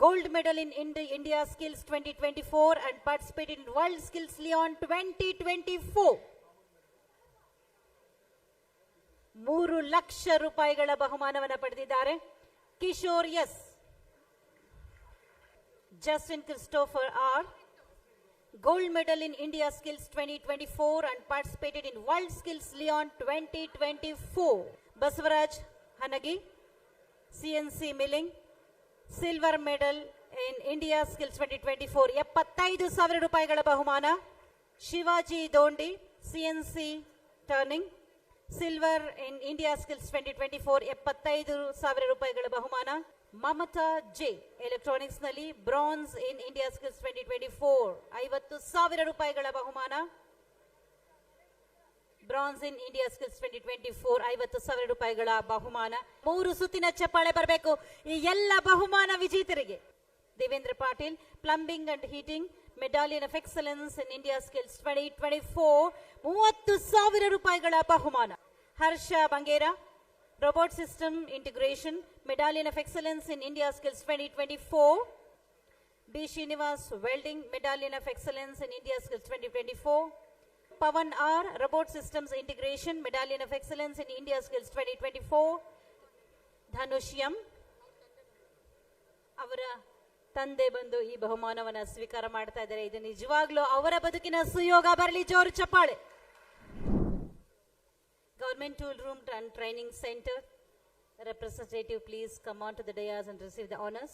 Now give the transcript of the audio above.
gold medal in India Skills 2024 and participated in World Skills Lyon 2024. 3 lakh ರೂಪಾಯಿಗಳ ಬಹುಮಾನವನ್ನು ಪಡೆದಿದ್ದಾರೆ. Kishore S, Justin Christopher R, gold medal in India Skills 2024 and participated in World Skills Lyon 2024. Baswaraj Hanagi, CNC Milling, silver medal in India Skills 2024, 75,000 ರೂಪಾಯಿಗಳ ಬಹುಮಾನ. Shivaji ದೋಂಡಿ, CNC Turning, silver in India Skills 2024, 75,000 ರೂಪಾಯಿಗಳ ಬಹುಮಾನ. Mamata J, electronics ನಲ್ಲಿ bronze ಇನ್ India skills 2024, 50,000 ರೂಪಾಯಿಗಳ ಬಹುಮಾನ. Bronze ಇನ್ India skills 2024, 50,000 ರೂಪಾಯಿಗಳ ಬಹುಮಾನ. 3 ಸುತ್ತಿನ ಚಪ್ಪಾಳೆ ಬರಬೇಕು ಈ ಎಲ್ಲ ಬಹುಮಾನ ವಿಜೇತರಿಗೆ. Devendra Patil, plumbing and heating, medallion of excellence in India skills 2024, 30,000 ರೂಪಾಯಿಗಳ ಬಹುಮಾನ. ಹರ್ಷ Bangera, Robot System Integration, Medallion of Excellence in India Skills 2024. B. Srinivas, Welding, Medallion of Excellence in India Skills 2024. Pavan R, Robot Systems Integration, Medallion of Excellence in India Skills 2024. Dhanush M, ಅವರ ತಂದೆ ಬಂದು ಈ ಬಹುಮಾನವನ್ನು ಸ್ವೀಕಾರ ಮಾಡ್ತಾ ಇದ್ದಾರೆ. ಇದು ನಿಜವಾಗ್ಲೂ ಅವರ ಬದುಕಿನ ಸುಯೋಗ. ಬರಲಿ ಜೋರು ಚಪ್ಪಾಳೆ. Government Tool Room and Training Center representative, please come on to the dais and receive the honors.